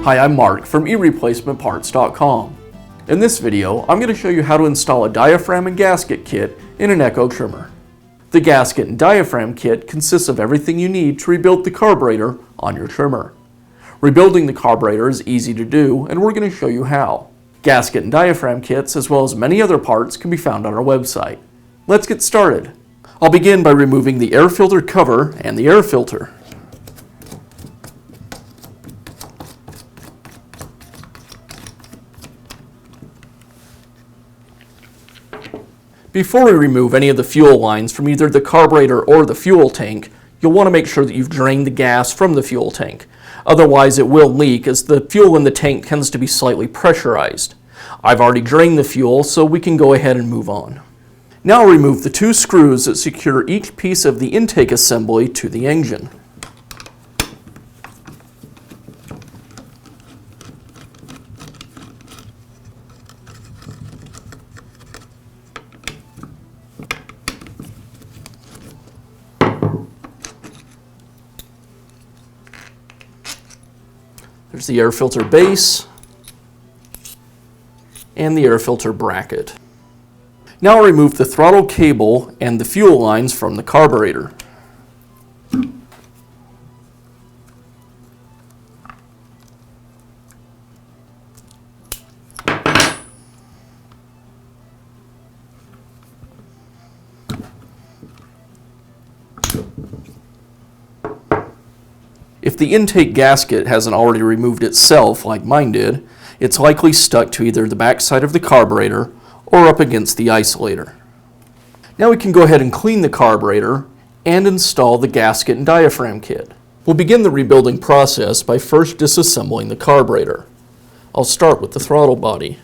Hi, I'm Mark from eReplacementParts.com. In this video, I'm going to show you how to install a diaphragm and gasket kit in an Echo trimmer. The gasket and diaphragm kit consists of everything you need to rebuild the carburetor on your trimmer. Rebuilding the carburetor is easy to do, and we're going to show you how. Gasket and diaphragm kits, as well as many other parts, can be found on our website. Let's get started. I'll begin by removing the air filter cover and the air filter. Before we remove any of the fuel lines from either the carburetor or the fuel tank, you'll want to make sure that you've drained the gas from the fuel tank. Otherwise it will leak, as the fuel in the tank tends to be slightly pressurized. I've already drained the fuel, so we can go ahead and move on. Now I'll remove the two screws that secure each piece of the intake assembly to the engine. There's the air filter base and the air filter bracket. Now I'll remove the throttle cable and the fuel lines from the carburetor. If the intake gasket hasn't already removed itself, like mine did, it's likely stuck to either the backside of the carburetor or up against the isolator. Now we can go ahead and clean the carburetor and install the gasket and diaphragm kit. We'll begin the rebuilding process by first disassembling the carburetor. I'll start with the throttle body.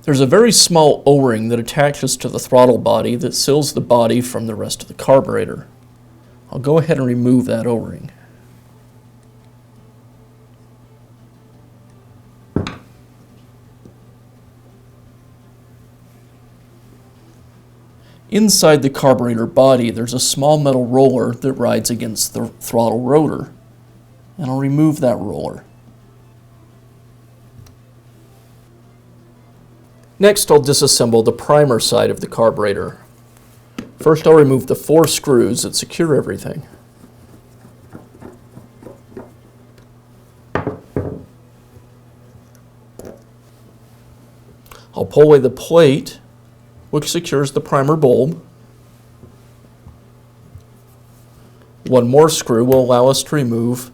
There's a very small O-ring that attaches to the throttle body that seals the body from the rest of the carburetor. I'll go ahead and remove that O-ring. Inside the carburetor body, there's a small metal roller that rides against the throttle rotor, and I'll remove that roller. Next, I'll disassemble the primer side of the carburetor. First, I'll remove the 4 screws that secure everything. I'll pull away the plate, which secures the primer bulb. One more screw will allow us to remove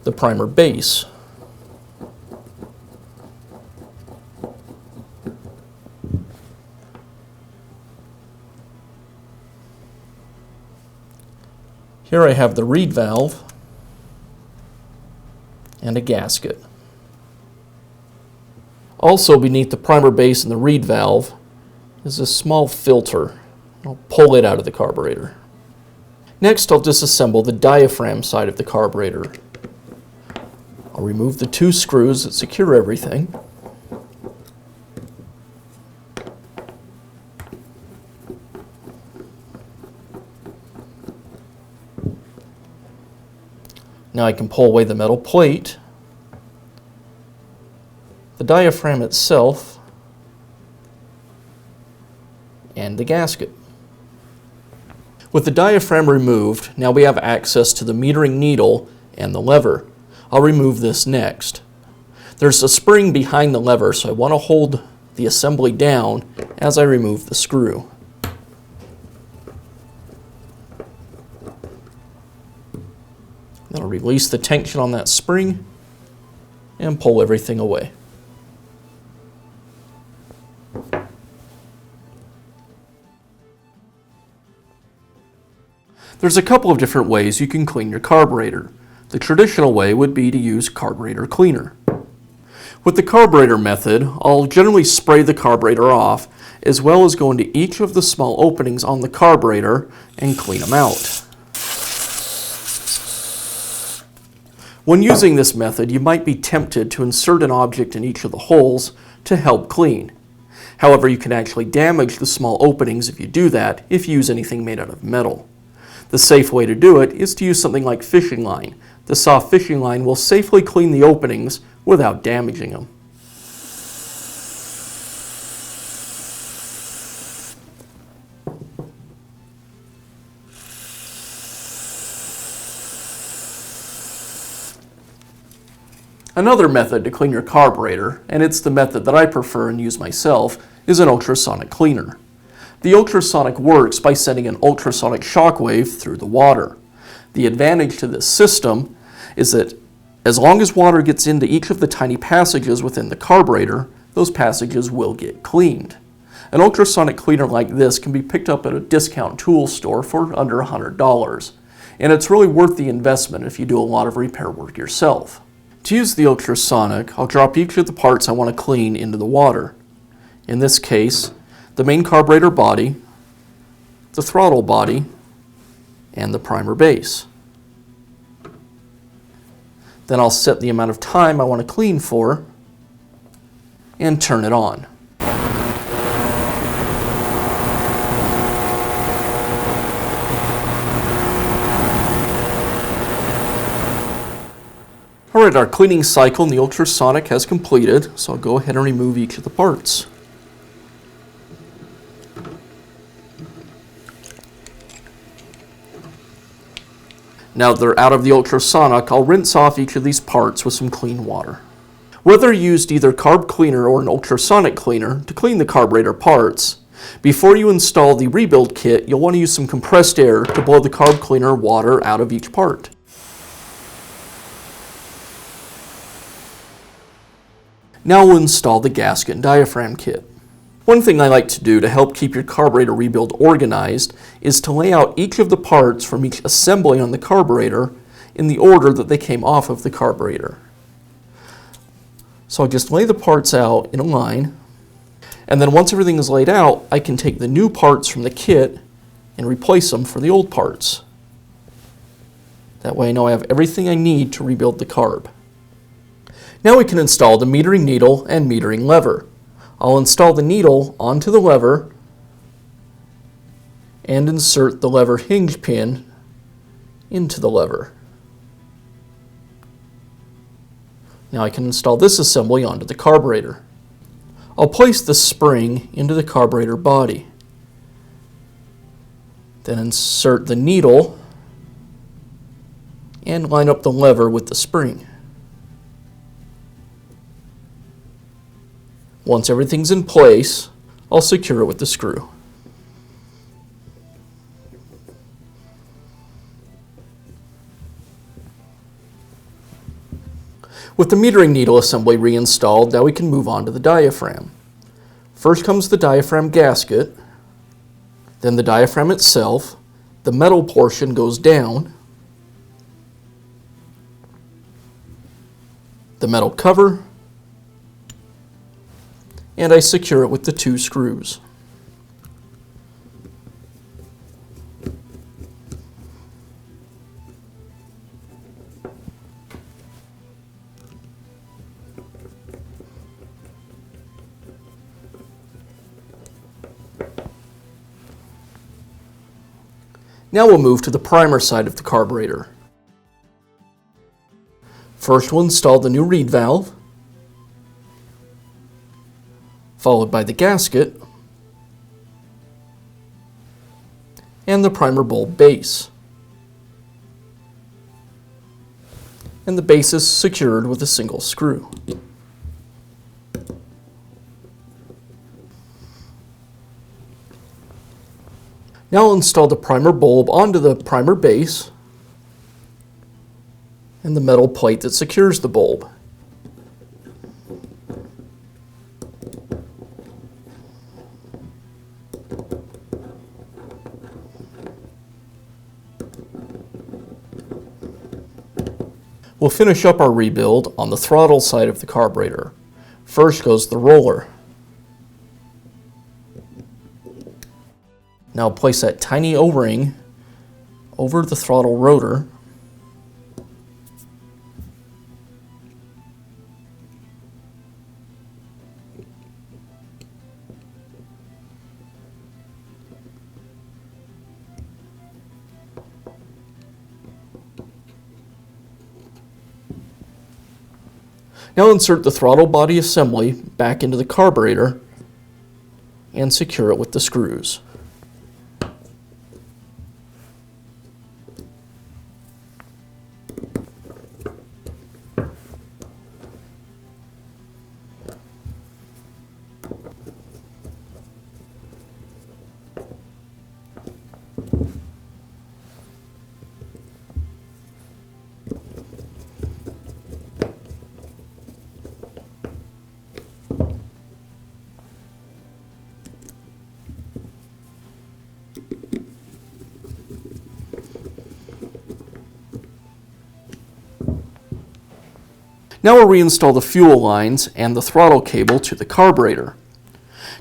the primer base. Here I have the reed valve and a gasket. Also beneath the primer base and the reed valve is a small filter. I'll pull it out of the carburetor. Next, I'll disassemble the diaphragm side of the carburetor. I'll remove the 2 screws that secure everything. Now I can pull away the metal plate, the diaphragm itself, and the gasket. With the diaphragm removed, now we have access to the metering needle and the lever. I'll remove this next. There's a spring behind the lever, so I want to hold the assembly down as I remove the screw. Then I'll release the tension on that spring and pull everything away. There's a couple of different ways you can clean your carburetor. The traditional way would be to use carburetor cleaner. With the carburetor method, I'll generally spray the carburetor off, as well as go into each of the small openings on the carburetor and clean them out. When using this method, you might be tempted to insert an object in each of the holes to help clean. However, you can actually damage the small openings if you do that, if you use anything made out of metal. The safe way to do it is to use something like fishing line. The soft fishing line will safely clean the openings without damaging them. Another method to clean your carburetor, and it's the method that I prefer and use myself, is an ultrasonic cleaner. The ultrasonic works by sending an ultrasonic shockwave through the water. The advantage to this system is that as long as water gets into each of the tiny passages within the carburetor, those passages will get cleaned. An ultrasonic cleaner like this can be picked up at a discount tool store for under $100, and it's really worth the investment if you do a lot of repair work yourself. To use the ultrasonic, I'll drop each of the parts I want to clean into the water. In this case, the main carburetor body, the throttle body, and the primer base. Then I'll set the amount of time I want to clean for and turn it on. Alright, our cleaning cycle in the ultrasonic has completed, so I'll go ahead and remove each of the parts. Now that they're out of the ultrasonic, I'll rinse off each of these parts with some clean water. Whether you used either carb cleaner or an ultrasonic cleaner to clean the carburetor parts, before you install the rebuild kit, you'll want to use some compressed air to blow the carb cleaner water out of each part. Now we'll install the gasket and diaphragm kit. One thing I like to do to help keep your carburetor rebuild organized is to lay out each of the parts from each assembly on the carburetor in the order that they came off of the carburetor. So I'll just lay the parts out in a line, and then once everything is laid out, I can take the new parts from the kit and replace them for the old parts. That way I know I have everything I need to rebuild the carb. Now we can install the metering needle and metering lever. I'll install the needle onto the lever and insert the lever hinge pin into the lever. Now I can install this assembly onto the carburetor. I'll place the spring into the carburetor body. Then insert the needle and line up the lever with the spring. Once everything's in place, I'll secure it with the screw. With the metering needle assembly reinstalled, now we can move on to the diaphragm. First comes the diaphragm gasket, then the diaphragm itself. The metal portion goes down, the metal cover, and I secure it with the two screws. Now we'll move to the primer side of the carburetor. First we'll install the new reed valve, followed by the gasket and the primer bulb base. And the base is secured with a single screw. Now I'll install the primer bulb onto the primer base and the metal plate that secures the bulb. We'll finish up our rebuild on the throttle side of the carburetor. First goes the roller. Now place that tiny O-ring over the throttle rotor. Now insert the throttle body assembly back into the carburetor and secure it with the screws. Now we'll reinstall the fuel lines and the throttle cable to the carburetor.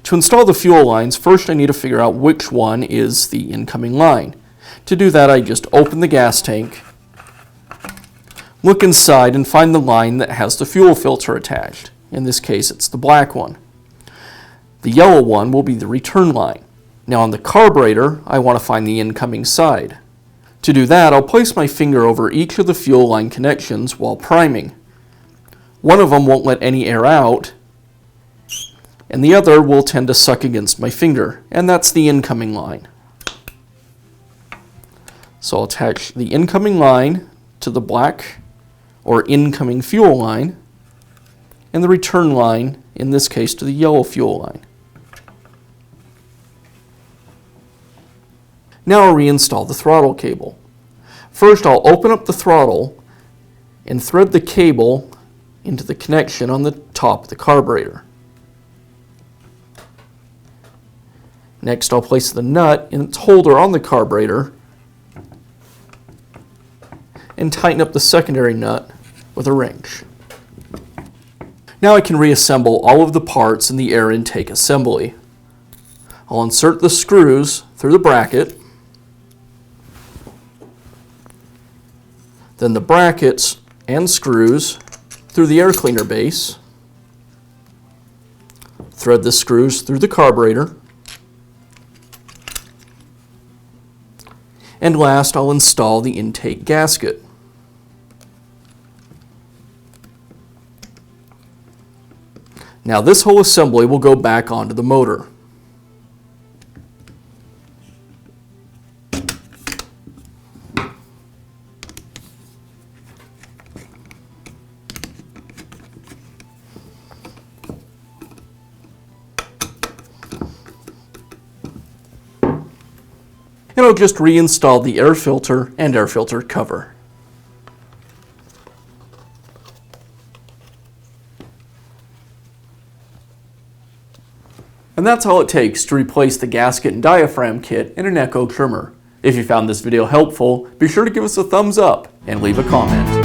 To install the fuel lines, first I need to figure out which one is the incoming line. To do that, I just open the gas tank, look inside, and find the line that has the fuel filter attached. In this case, it's the black one. The yellow one will be the return line. Now on the carburetor, I want to find the incoming side. To do that, I'll place my finger over each of the fuel line connections while priming. One of them won't let any air out, and the other will tend to suck against my finger, and that's the incoming line. So I'll attach the incoming line to the black or incoming fuel line, and the return line, in this case, to the yellow fuel line. Now I'll reinstall the throttle cable. First I'll open up the throttle and thread the cable into the connection on the top of the carburetor. Next, I'll place the nut in its holder on the carburetor and tighten up the secondary nut with a wrench. Now I can reassemble all of the parts in the air intake assembly. I'll insert the screws through the bracket, then the brackets and screws through the air cleaner base, thread the screws through the carburetor, and last I'll install the intake gasket. Now this whole assembly will go back onto the motor. And I'll just reinstall the air filter and air filter cover. And that's all it takes to replace the gasket and diaphragm kit in an Echo trimmer. If you found this video helpful, be sure to give us a thumbs up and leave a comment.